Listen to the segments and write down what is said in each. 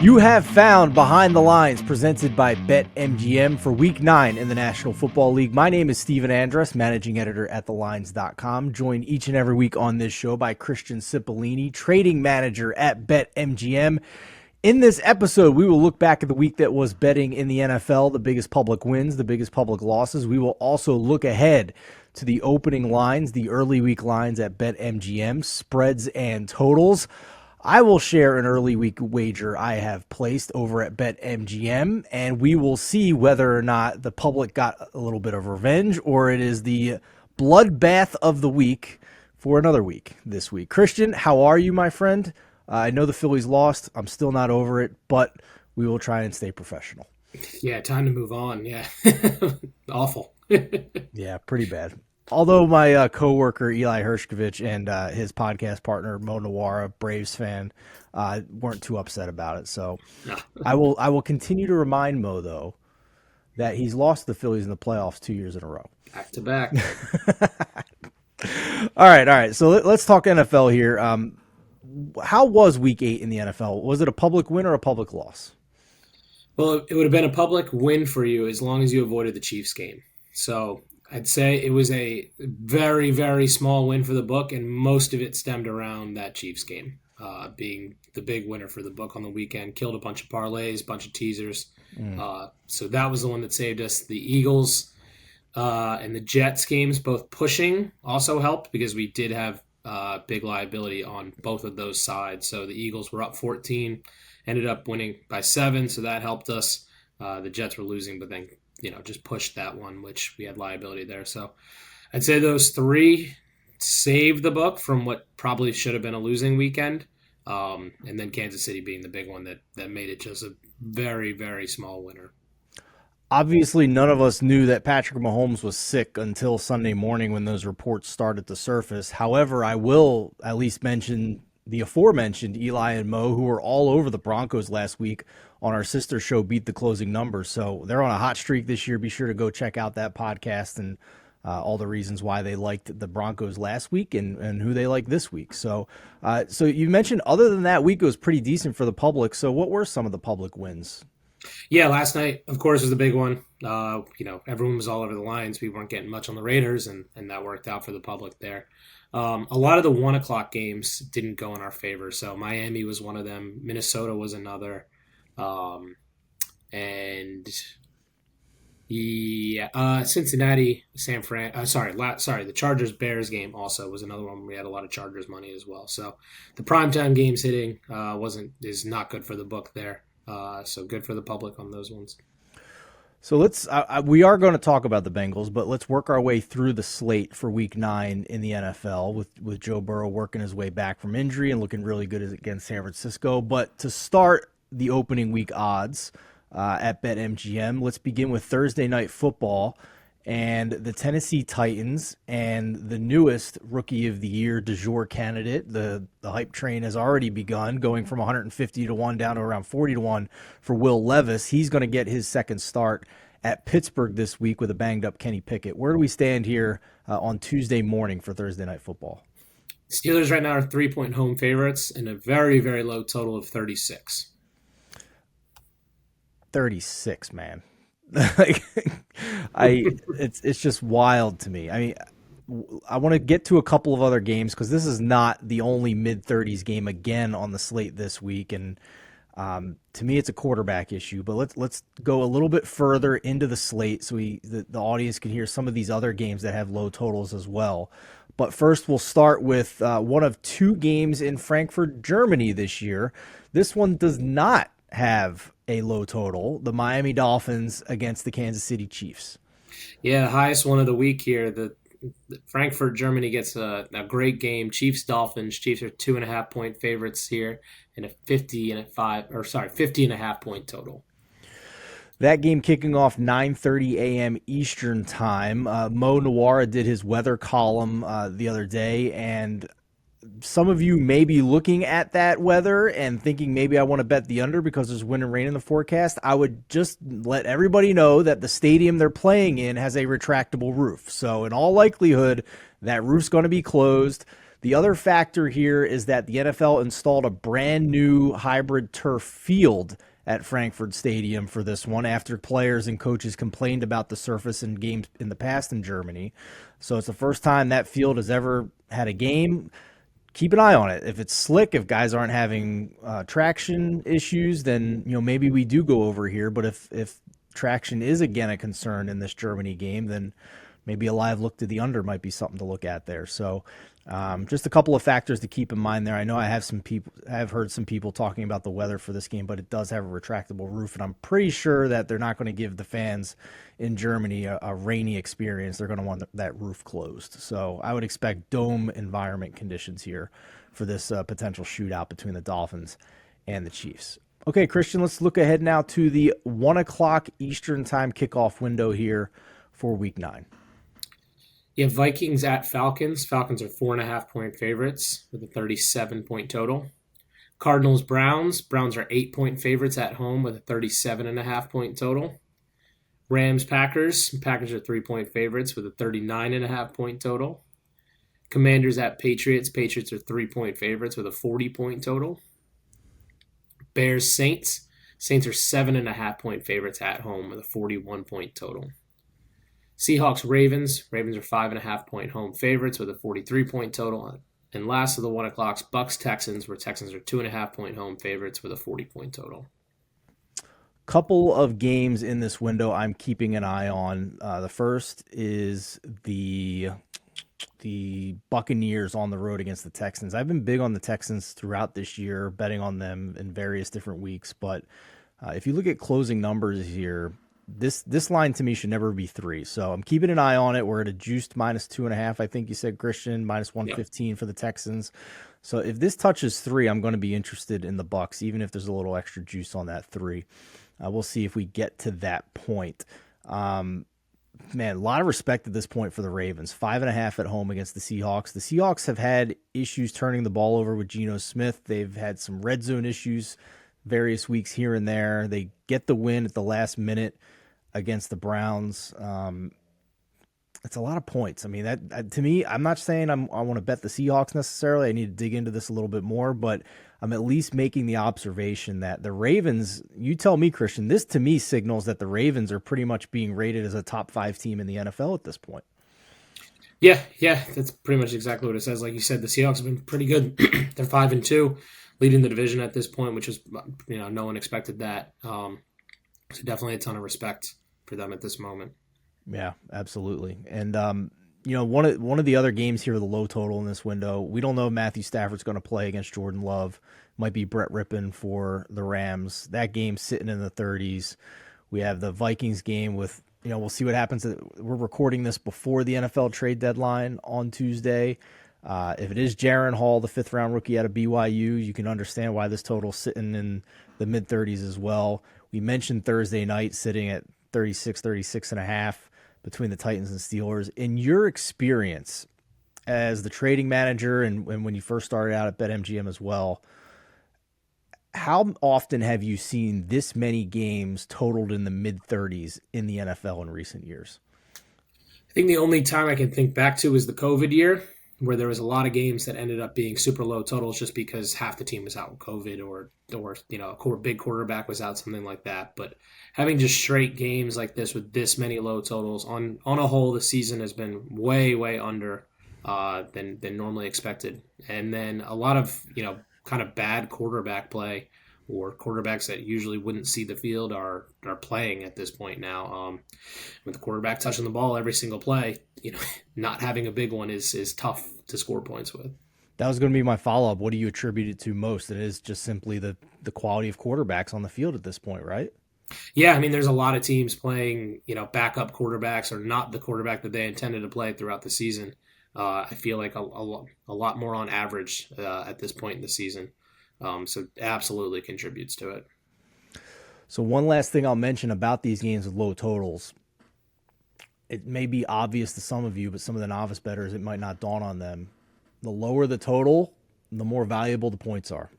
You have found Behind the Lines presented by BetMGM for Week 9 in the National Football League. My name is Stephen Andress, managing editor at thelines.com. Joined each and every week on this show by Christian Cipollini, trading manager at BetMGM. In this episode, we will look back at the week that was betting in the NFL, the biggest public wins, the biggest public losses. We will also look ahead to the opening lines, the early week lines at BetMGM, spreads and totals. I will share an early week wager I have placed over at BetMGM, and we will see whether or not the public got a little bit of revenge or it is the bloodbath of the week for another week this week. Christian, how are you, my friend? I know the Phillies lost. I'm still not over it, but we will try and stay professional. Yeah, time to move on. Yeah. Awful. Yeah, pretty bad. Although my coworker Eli Hershkovich and his podcast partner Mo Nawara, Braves fan, weren't too upset about it. So No. I will continue to remind Mo, though, that he's lost the Phillies in the playoffs 2 years in a row. Back to back. All right. So let's talk NFL here. How was Week 8 in the NFL? Was it a public win or a public loss? Well, it would have been a public win for you as long as you avoided the Chiefs game. So I'd say it was a very, very small win for the book, and most of it stemmed around that Chiefs game being the big winner for the book on the weekend. Killed a bunch of parlays, bunch of teasers. So that was the one that saved us. The Eagles and the Jets games both pushing also helped because we did have big liability on both of those sides. So the Eagles were up 14, ended up winning by 7, so that helped us. The Jets were losing, but then just pushed that one, which we had liability there. So I'd say those three saved the book from what probably should have been a losing weekend. And then Kansas City being the big one that made it just a very, very small winner. Obviously, none of us knew that Patrick Mahomes was sick until Sunday morning when those reports started to surface. However, I will at least mention the aforementioned Eli and Mo, who were all over the Broncos last week on our sister show, Beat the Closing Numbers. So they're on a hot streak this year. Be sure to go check out that podcast and all the reasons why they liked the Broncos last week and who they like this week. So you mentioned other than that week, it was pretty decent for the public. So what were some of the public wins? Yeah, last night, of course, was the big one. Everyone was all over the Lions. We weren't getting much on the Raiders, and that worked out for the public there. A lot of the 1 o'clock games didn't go in our favor. So Miami was one of them. Minnesota was another. Cincinnati, the Chargers-Bears game also was another one. We had a lot of Chargers money as well. So the primetime games hitting is not good for the book there. So good for the public on those ones. So we are going to talk about the Bengals, but let's work our way through the slate for Week 9 in the NFL with Joe Burrow working his way back from injury and looking really good against San Francisco. But to start the opening week odds at BetMGM, let's begin with Thursday Night Football and the Tennessee Titans and the newest Rookie of the Year du jour candidate. The hype train has already begun, going from 150 to 1 down to around 40 to 1 for Will Levis. He's going to get his second start at Pittsburgh this week with a banged-up Kenny Pickett. Where do we stand here on Tuesday morning for Thursday Night Football? Steelers right now are 3-point home favorites and a very, very low total of 36. 36, man. It's just wild to me. I mean, I want to get to a couple of other games because this is not the only mid-30s game again on the slate this week, and to me, it's a quarterback issue. But let's go a little bit further into the slate so the audience can hear some of these other games that have low totals as well. But first, we'll start with one of two games in Frankfurt, Germany this year. This one does not have a low total, the Miami Dolphins against the Kansas City Chiefs. Yeah, the highest one of the week here. The Frankfurt, Germany gets a great game. Chiefs-Dolphins. Chiefs are 2.5-point favorites here and a 50.5 point total. That game kicking off 9:30 a.m. Eastern time. Mo Nawara did his weather column the other day, and some of you may be looking at that weather and thinking maybe I want to bet the under because there's wind and rain in the forecast. I would just let everybody know that the stadium they're playing in has a retractable roof. So in all likelihood, that roof's going to be closed. The other factor here is that the NFL installed a brand new hybrid turf field at Frankfurt Stadium for this one after players and coaches complained about the surface in games in the past in Germany. So it's the first time that field has ever had a game. Keep an eye on it. If it's slick, if guys aren't having traction issues, then maybe we do go over here. But if traction is again a concern in this Germany game, then maybe a live look to the under might be something to look at there. So just a couple of factors to keep in mind there. I know I have heard some people talking about the weather for this game, but it does have a retractable roof, and I'm pretty sure that they're not going to give the fans in Germany a rainy experience. They're going to want that roof closed. So I would expect dome environment conditions here for this potential shootout between the Dolphins and the Chiefs. Okay, Christian, let's look ahead now to the 1 o'clock Eastern time kickoff window here for Week 9. You have Vikings at Falcons. Falcons are 4.5-point favorites with a 37-point total. Cardinals Browns. Browns are 8-point favorites at home with a 37.5-point total. Rams Packers. Packers are 3-point favorites with a 39.5-point total. Commanders at Patriots. Patriots are 3-point favorites with a 40-point total. Bears Saints. Saints are 7.5-point favorites at home with a 41-point total. Seahawks Ravens. Ravens are 5.5-point home favorites with a 43-point total. And last of the 1 o'clocks, Bucks Texans, where Texans are 2.5-point home favorites with a 40-point total. Couple of games in this window I'm keeping an eye on. The first is the Buccaneers on the road against the Texans. I've been big on the Texans throughout this year, betting on them in various different weeks. But if you look at closing numbers here, this line to me should never be 3. So I'm keeping an eye on it. We're at a juiced -2.5. I think you said, Christian, -115 for the Texans. So if this touches 3, I'm going to be interested in the Bucks, even if there's a little extra juice on that 3. We'll see if we get to that point. Man, a lot of respect at this point for the Ravens. 5.5 at home against the Seahawks. The Seahawks have had issues turning the ball over with Geno Smith. They've had some red zone issues various weeks here and there. They get the win at the last minute against the Browns. It's a lot of points. I mean, that to me, I'm not saying I want to bet the Seahawks necessarily. I need to dig into this a little bit more, but I'm at least making the observation that the Ravens, you tell me, Christian, this to me signals that the Ravens are pretty much being rated as a top 5 team in the NFL at this point. Yeah, that's pretty much exactly what it says. Like you said, the Seahawks have been pretty good. They're 5-2, leading the division at this point, which is, no one expected that. So definitely a ton of respect for them at this moment. Yeah, absolutely. And one of the other games here with a low total in this window, we don't know if Matthew Stafford's going to play against Jordan Love. Might be Brett Rippon for the Rams. That game's sitting in the 30s. We have the Vikings game with, we'll see what happens. We're recording this before the NFL trade deadline on Tuesday. If it is Jaron Hall, the 5th-round rookie out of BYU, you can understand why this total's sitting in the mid-30s as well. We mentioned Thursday night sitting at 36.5 between the Titans and Steelers. In your experience as the trading manager and when you first started out at BetMGM as well, how often have you seen this many games totaled in the mid-30s in the NFL in recent years? I think the only time I can think back to is the COVID year, where there was a lot of games that ended up being super low totals just because half the team was out with COVID or a big quarterback was out, something like that. But having just straight games like this with this many low totals on a whole, the season has been way under than normally expected. And then a lot of kind of bad quarterback play, or quarterbacks that usually wouldn't see the field are playing at this point now. With the quarterback touching the ball every single play, not having a big one is tough to score points with. That was going to be my follow-up. What do you attribute it to most? It is just simply the quality of quarterbacks on the field at this point, right? Yeah, I mean, there's a lot of teams playing, backup quarterbacks or not the quarterback that they intended to play throughout the season. I feel like a lot more on average at this point in the season. So absolutely contributes to it. So one last thing I'll mention about these games with low totals. It may be obvious to some of you, but some of the novice bettors, it might not dawn on them. The lower the total, the more valuable the points are.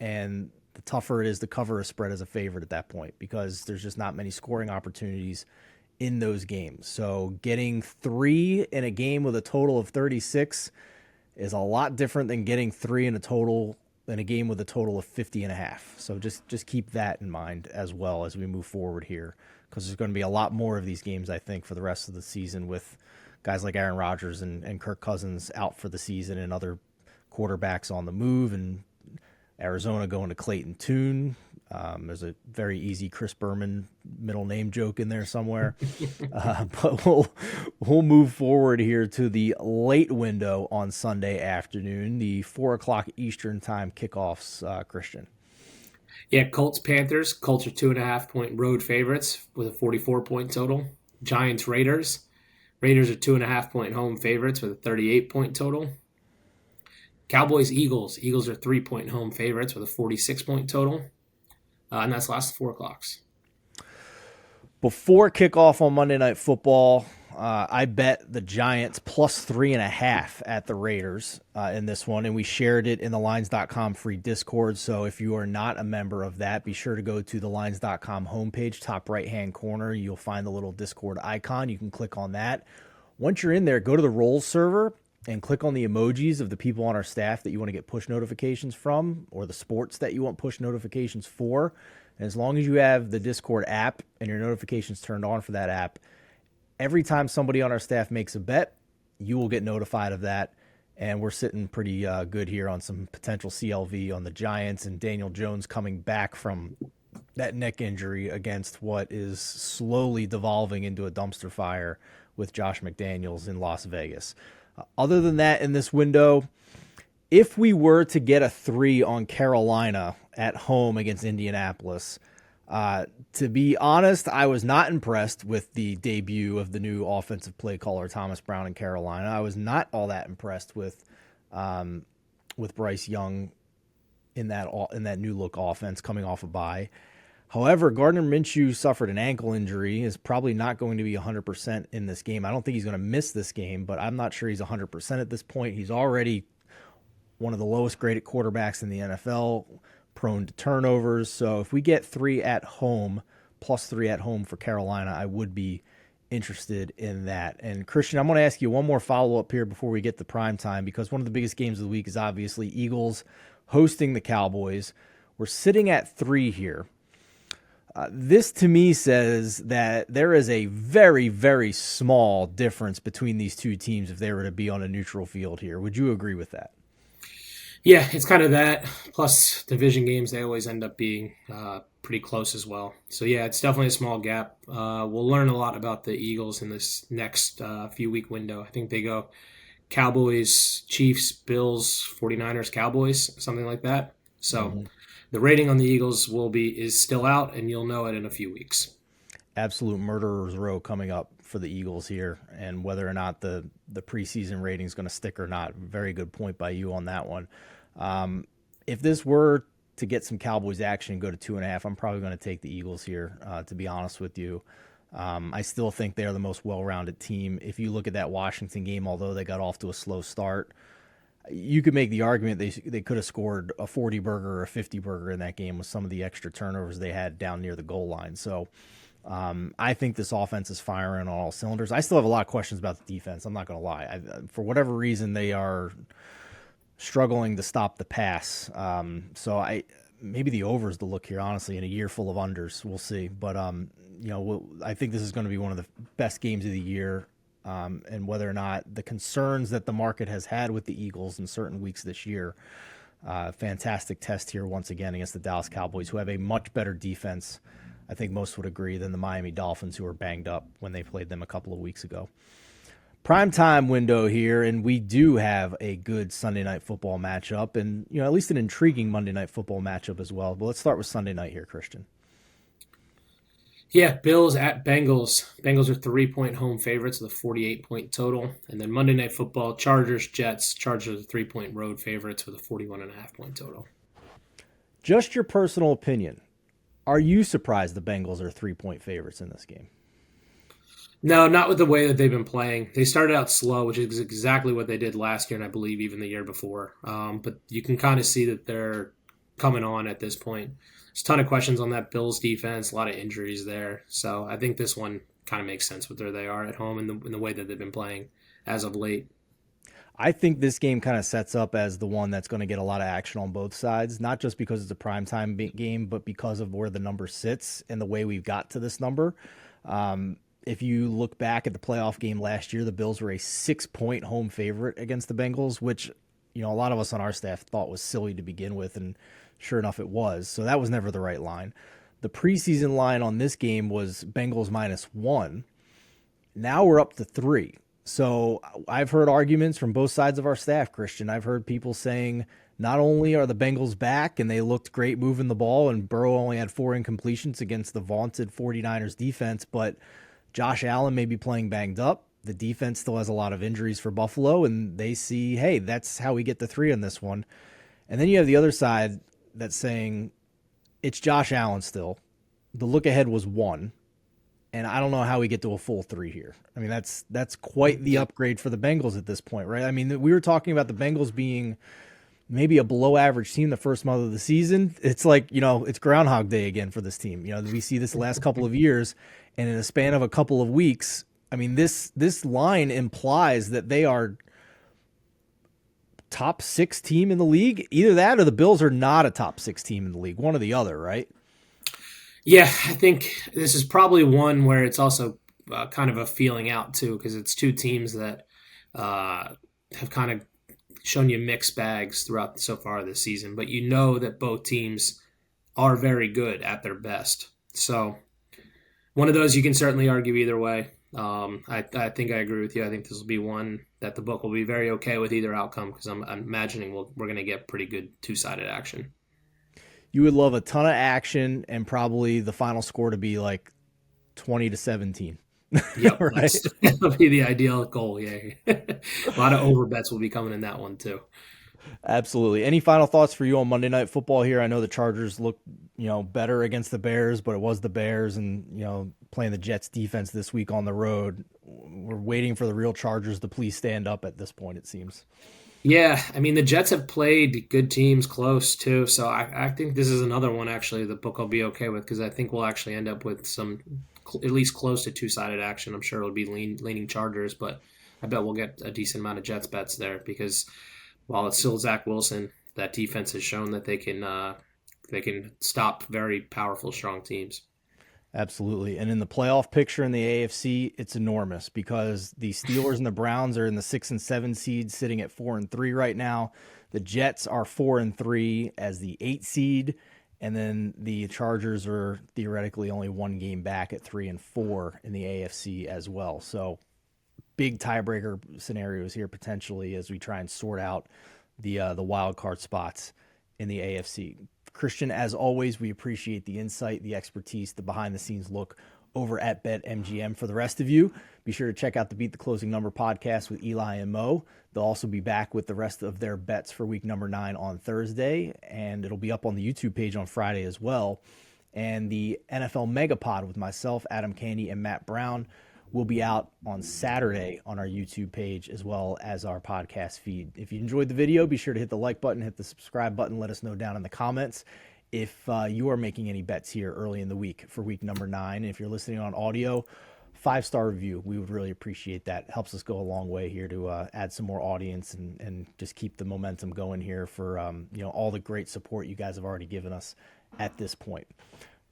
And the tougher it is to cover a spread as a favorite at that point, because there's just not many scoring opportunities in those games. So getting 3 in a game with a total of 36 is a lot different than getting 3 in a game with a total of 50.5. So just keep that in mind as well as we move forward here, because there's going to be a lot more of these games, I think, for the rest of the season, with guys like Aaron Rodgers and Kirk Cousins out for the season and other quarterbacks on the move, and Arizona going to Clayton Tune. There's a very easy Chris Berman middle name joke in there somewhere. But we'll move forward here to the late window on Sunday afternoon, the 4 o'clock Eastern time kickoffs, Christian. Yeah, Colts Panthers. Colts are 2.5-point road favorites with a 44-point total. Giants Raiders. Raiders are 2.5-point home favorites with a 38-point total. Cowboys Eagles. Eagles are 3-point home favorites with a 46-point total. And that's last 4 o'clocks. Before kickoff on Monday Night Football, I bet the Giants plus 3.5 at the Raiders in this one, and we shared it in the lines.com free Discord. So if you are not a member of that, be sure to go to the lines.com homepage, top right-hand corner. You'll find the little Discord icon. You can click on that. Once you're in there, go to the roles server and click on the emojis of the people on our staff that you want to get push notifications from, or the sports that you want push notifications for. And as long as you have the Discord app and your notifications turned on for that app, every time somebody on our staff makes a bet, you will get notified of that. And we're sitting pretty good here on some potential CLV on the Giants, and Daniel Jones coming back from that neck injury against what is slowly devolving into a dumpster fire with Josh McDaniels in Las Vegas. Other than that, in this window, if we were to get a 3 on Carolina at home against Indianapolis, to be honest, I was not impressed with the debut of the new offensive play caller Thomas Brown in Carolina. I was not all that impressed with Bryce Young in that new look offense coming off a bye. However, Gardner Minshew suffered an ankle injury, is probably not going to be 100% in this game. I don't think he's going to miss this game, but I'm not sure he's 100% at this point. He's already one of the lowest graded quarterbacks in the NFL, prone to turnovers. So if we get 3 at home, plus 3 at home for Carolina, I would be interested in that. And Christian, I'm going to ask you one more follow-up here before we get to prime time, because one of the biggest games of the week is obviously Eagles hosting the Cowboys. We're sitting at 3 here. This to me says that there is a very, very small difference between these two teams if they were to be on a neutral field here. Would you agree with that? Yeah, it's kind of that. Plus, division games, they always end up being pretty close as well. So, yeah, it's definitely a small gap. We'll learn a lot about the Eagles in this next few-week window. I think they go Cowboys, Chiefs, Bills, 49ers, Cowboys, something like that. So, The rating on the Eagles is still out, and you'll know it in a few weeks. Absolute murderer's row coming up for the Eagles here, and whether or not the preseason rating is going to stick or not. Very good point by you on that one. If this were to get some Cowboys action and go to 2.5, I'm probably going to take the Eagles here, to be honest with you. I still think they're the most well-rounded team. If you look at that Washington game, although they got off to a slow start, you could make the argument they could have scored a 40-burger or a 50-burger in that game with some of the extra turnovers they had down near the goal line. So I think this offense is firing on all cylinders. I still have a lot of questions about the defense. I'm not going to lie. For whatever reason, they are struggling to stop the pass. So maybe the over is the look here, honestly, in a year full of unders. We'll see. But, I think this is going to be one of the best games of the year. And whether or not the concerns that the market has had with the Eagles in certain weeks this year, fantastic test here once again against the Dallas Cowboys, who have a much better defense, I think most would agree, than the Miami Dolphins, who were banged up when they played them a couple of weeks ago. Primetime window here, and we do have a good Sunday Night Football matchup, and at least an intriguing Monday Night Football matchup as well. But let's start with Sunday night here, Christian. Yeah, Bills at Bengals. Bengals are 3-point home favorites with a 48-point total. And then Monday Night Football, Chargers, Jets. Chargers are 3-point road favorites with a 41.5-point total. Just your personal opinion. Are you surprised the Bengals are 3-point favorites in this game? No, not with the way that they've been playing. They started out slow, which is exactly what they did last year and I believe even the year before. But you can kind of see that they're coming on at this point. There's a ton of questions on that Bills defense, a lot of injuries there. So I think this one kind of makes sense with where they are at home and the way that they've been playing as of late. I think this game kind of sets up as the one that's going to get a lot of action on both sides, not just because it's a primetime game, but because of where the number sits and the way we've got to this number. If you look back at the playoff game last year, the Bills were a 6-point home favorite against the Bengals, which, a lot of us on our staff thought was silly to begin with, and sure enough, it was. So that was never the right line. The preseason line on this game was Bengals -1. Now we're up to 3. So I've heard arguments from both sides of our staff, Christian. I've heard people saying not only are the Bengals back and they looked great moving the ball, and Burrow only had 4 incompletions against the vaunted 49ers defense, but Josh Allen may be playing banged up. The defense still has a lot of injuries for Buffalo, and they see, hey, that's how we get the 3 on this one. And then you have the other side that's saying it's Josh Allen still. The look ahead was 1. And I don't know how we get to a full 3 here. I mean, that's quite the upgrade for the Bengals at this point, right? I mean, we were talking about the Bengals being maybe a below average team the first month of the season. It's like, it's Groundhog Day again for this team. We see this the last couple of years, and in a span of a couple of weeks, I mean, this line implies that they are top 6 team in the league. Either that or the Bills are not a top 6 team in the league, one or the other, right? Yeah, I think this is probably one where it's also kind of a feeling out too, because it's 2 teams that have kind of shown you mixed bags throughout so far this season, but that both teams are very good at their best. So one of those you can certainly argue either way. I think I agree with you. I think this will be one that the book will be very okay with either outcome, because I'm imagining we're going to get pretty good 2-sided action. You would love a ton of action and probably the final score to be like 20-17. Yep, right? That'll be the ideal goal. Yeah, a lot of over bets will be coming in that one too. Absolutely. Any final thoughts for you on Monday Night Football here? I know the Chargers look, better against the Bears, but it was the Bears, and playing the Jets defense this week on the road. We're waiting for the real Chargers to please stand up at this point, it seems. Yeah, I mean, the Jets have played good teams close too, so I think this is another one actually the book will be okay with, because I think we'll actually end up with some at least close to 2-sided action. I'm sure it'll be leaning Chargers, but I bet we'll get a decent amount of Jets bets there, because while it's still Zach Wilson, that defense has shown that they can stop very powerful, strong teams. Absolutely. And in the playoff picture in the AFC, it's enormous, because the Steelers and the Browns are in the 6 and 7 seeds, sitting at 4 and 3 right now. The Jets are 4 and 3 as the 8 seed. And then the Chargers are theoretically only 1 game back at 3 and 4 in the AFC as well. So big tiebreaker scenarios here potentially as we try and sort out the wild card spots in the AFC. Christian, as always, we appreciate the insight, the expertise, the behind-the-scenes look over at BetMGM. For the rest of you, be sure to check out the Beat the Closing Number podcast with Eli and Mo. They'll also be back with the rest of their bets for week number 9 on Thursday, and it'll be up on the YouTube page on Friday as well. And the NFL Megapod with myself, Adam Candy, and Matt Brown will be out on Saturday on our YouTube page, as well as our podcast feed. If you enjoyed the video, be sure to hit the like button, hit the subscribe button, let us know down in the comments if you are making any bets here early in the week for week number 9. If you're listening on audio, 5-star review. We would really appreciate that. It helps us go a long way here to add some more audience and just keep the momentum going here for all the great support you guys have already given us at this point.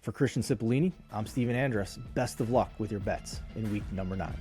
For Christian Cipollini, I'm Stephen Andress. Best of luck with your bets in week number 9.